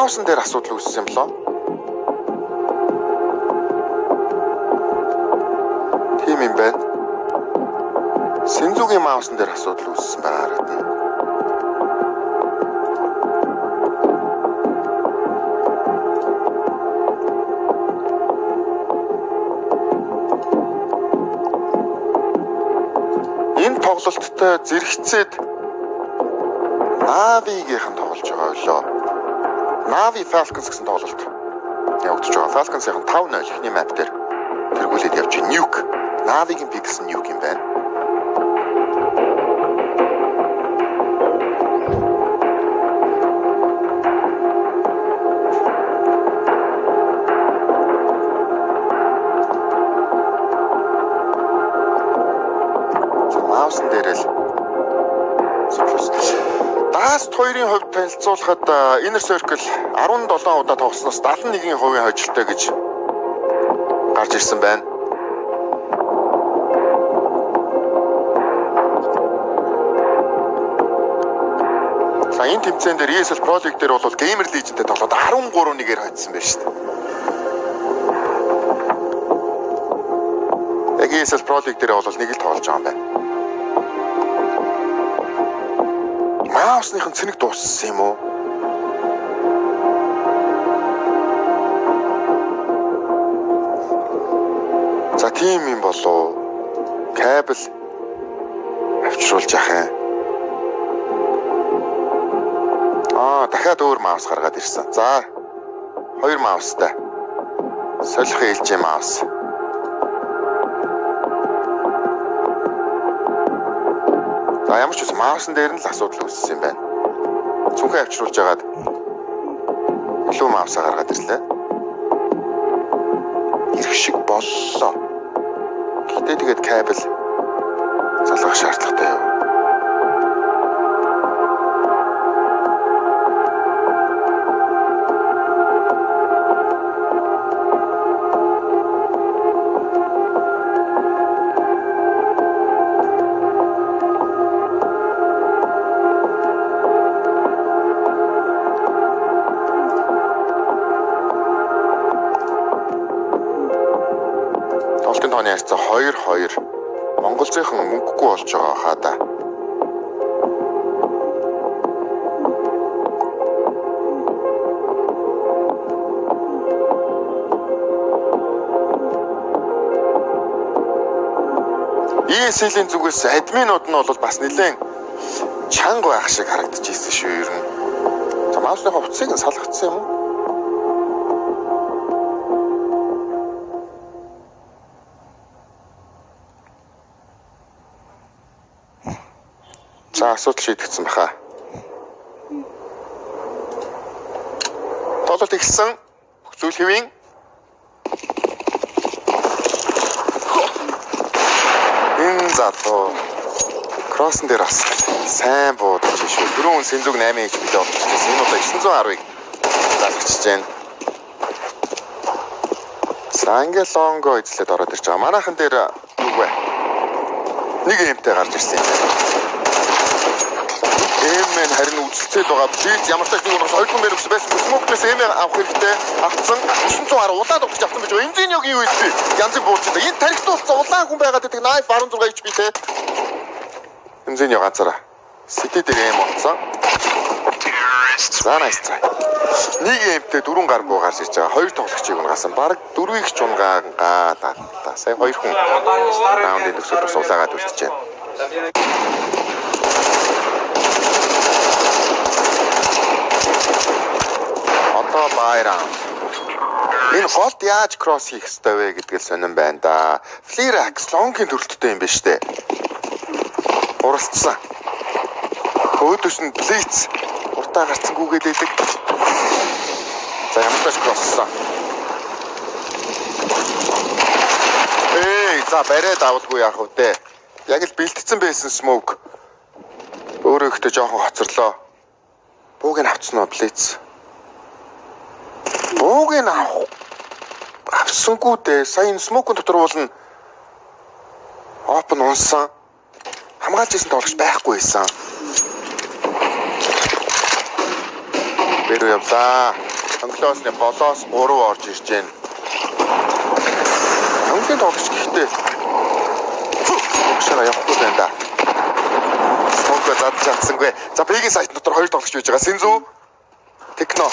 Маусан дээр асуудал үүссэн юм болоо. Тийм юм байна. Синзугийн маусан дээр асуудал үүссэн байгаа харагдана. Энэ тоглолттой зэрэгцээд Navi-гийн тоглож байгаа өглөө. Navi Falcons гэсэн тоглолт явагдаж байгаа. Falcons-ийн 5-0 ихний map дээр тэргүүлээд явж байна. Nuke. Navi-гийн би гэсэн Nuke юм байна. Маусан дээрэл Last 2-ын хувьд танилцуулахад Inner Circle 17 удаа тоглосноос 71% хожигтой гэж гарч ирсэн байна. За энэ тэмцээн дээр ESL Pro League дээр бол Gamer Legion-тэй тоглоод 13-1-ээр хоцсон байна шүү дээ. Яг ESL Pro League дээр бол нэг л тоглож байгаа юм байна. Маусныхын цэник дууссан юм уу? За тийм юм болов. Кабел авчруулж яхаа. Дахиад өөр маус гаргаад ирсэн. За 2 маустай. Солих ээлжээ маус. За ямар ч үс маусан дээр нь л асуудал үүссэн юм байна. Цүнхээ авчруулж агаад илүү маусаа гаргаад ирлээ. Ирэх шиг боллоо. Гэтэ тэгээд кабел залгах шаардлагатай юу? Тооны харьцаа 2-2 Монголынхан мөнгөгүй болж байгаа хаа да. ESL-ийн зүгээс админууд нь бол бас нэлээд чанга байх шиг харагдчихсэн шүү ер нь. За маусны хувцсыг нь салгацсан юм уу? За асуудал шийдэгдсэн баха. Тоглолт эхэлсэн. Зүйл хэвийн. Энэ залуу кросс дээр бас сайн буудаж шүү. Дөрөв сэнзүг 8 HP дээр болчихсон. Энэ удаа 910-ыг залгачж байна. Сангел лонго эзлээд ороод ирж байгаа. Манайхан дээр юу вэ? Нэг эмтэй гарч ирсэн юм байна. Эмэн харин үзэлцээд байгаа. Плиз ямар ч нэг уурах 2 хүн мэрэгс байсан. Смокнес эмээ авах хэрэгтэй. Авцсан 910 улаад өгч авсан байж байгаа. Энзиний юу вэ? Янзын буурчтай. Энэ тарихт болсон улаан хүн байгаад байдаг. Knife 16 HP те. Энзиний ганцаараа. City дээр эм болцсон. За nice try. Нэг эмтэй 4 гаргуу гарч ирж байгаа. 2 тоглогчийг унгасан. Бараг 4-ийг ч унгагаа. Сая 2 хүн раундын төгсөөр суулгаад үлдчихэв. Одоо байраа. Энэ голд яаж кросс хийх ёстой вэ гэдгээл сонирн байна да. Flirax лонгийн төрөлттэй юм байна штэ. Уралцсан. Өөдөөс нь Blitz уртаа гарцсан гүгээд байдаг. За ямар ч кроссан. За бариад авалгүй яах вэ? Яг л бэлтцсэн байсан smoke. Өөрөө ихтэй жоохон хоцорлоо. Бууг нь авцсан уу Blitz? Бууг нь авсангүй дээ. Сая энэ smoke-ын дотор уулна. Open унсан. Хамгаалж исэн тоглогч байхгүй байсан. Бэрүү явлаа. Хонглоосны болоос 3 орж ирж байна. Хамгийн тоглож гэхдээ өгшөөрөө явахгүй байна да. Смокоо зад чадсангүй. За Б-ийн сайт дотор 2 тоглож байж байгаа. Синзу Техно.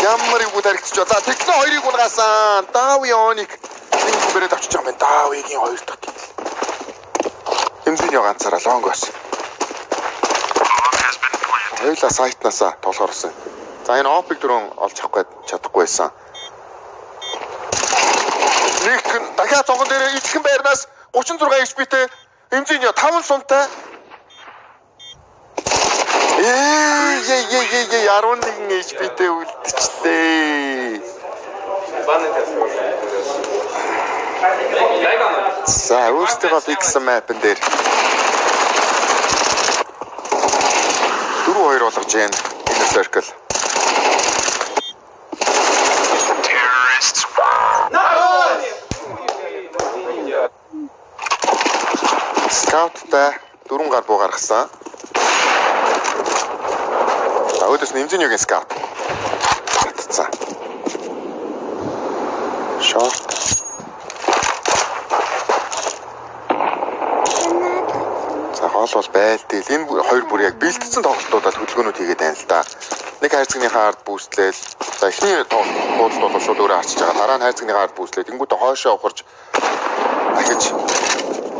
Ямар юу таригдчих. За Техно 2-ыг унгаасан. Дави Оник энэ бэрээд авчиж байгаа юм байна. Давигийн 2 дахь. Эмзиний ганцаараа лонгос. Хоёулаа сайтнасаа тоглохоор болсон. За энэ опиг дөрөв олж авах гэж чадахгүй байсан. Нэг дахиад цонхон дээр идэхэн байрнаас 36 HP-тэй эмзиний 5 сумтай. 11 HP-тэй үлдчихлээ. За өөртөө бигсэн мапн дээр 4-2 болгож байна. Inner circle. Scout-тай 4 гар буу гаргасан. За өөдөөс нь Эмзиниогийн scout. Татцсан. Short. За гол бол байлдэл. Энэ хоёр бүр яг бэлтгэсэн тоглолтуудад хөдөлгөөнүүд хийгээд байна л да. Нэг хайрцагныхаа ард бүүстлээл. За эхний тоглолт бол шууд өөрөө арчиж байгаа. Дараа нь хайрцагныхаа ард бүүстлээд тэнгуүтэ хойшоо ухарж дахиж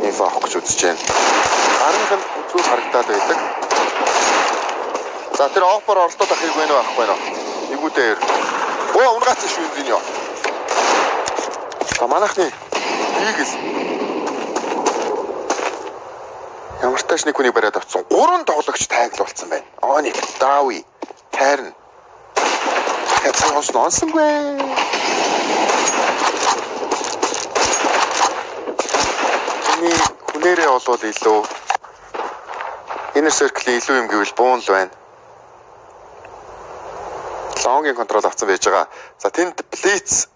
инфо авах гэж үзэж байна. Гарынх нь үзүүл харагдаад байдаг. За тэр оффер оролдоод ах хэрэг байна уу ахгүй нөө. Нэгүүдээр. Унгаацсан шүү энэ зиньё. За манайхны Игл ямар тааш нэг хүнийг бариад авцсан. 3 тоглогч тайглуулсан байна. Оник, Дави, Тарн. Яцсан онсонгүй. Хүнээрээ болвол илүү Inner circle илүү юм гэвэл буун л байна. Лонгийн контрол авсан байж байгаа. За тэнд Blitz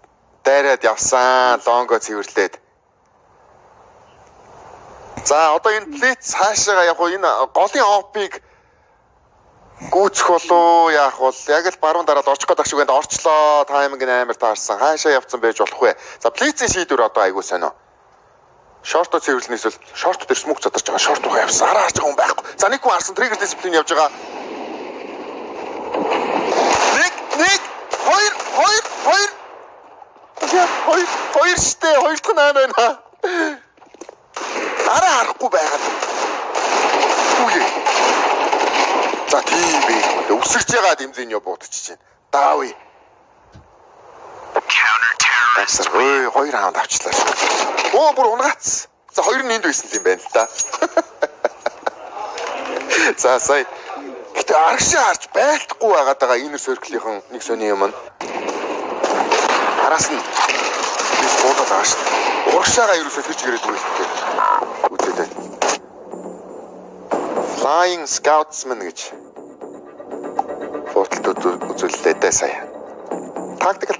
дайраад явсан. Лонго цэвэрлээд. За одоо энэ Blitz хаашаа яг энэ голын опыг гүйцэх болоо яах бол яг л баруун дараад орчих гээд агшиг энд орчлоо. Тайминг нь амар таарсан. Хаашаа явцсан байж болох вэ? За Blitz-ийн шийдвэр одоо айгуу сонио. Шорто цэвэрлэнээс бол шорт дээр смок задарч байгаа. Шорт руу явсан. Араа харж байгаа хүн байхгүй. За нэг хүн арсан триггер дисциплин явж байгаа. Хоёр штэ. Хоёр дахь нь байна. Араа харахгүй байгаад. Үгүй. За тийм бэ. Өсөрж байгаа дэмзэний буутчих чинь. Дави. Counter-terrorist. Хоёр раунд авчлаа шүү. Бүр унгаац. За хоёр нь энд байсан юм байна л да. За сая. Гэтэ аргашаа харж байлдахгүй байгаад байгаа Inner circle-ийн нэг сони юм. Араас нь бис бодоод байгаа шүү. Урагшаага ерөөсөө тэр чигээрээ дүүрэлтэй. Үзээд. Flying Scoutsman гэж фотод үзүүллээ дээ сая. Tactical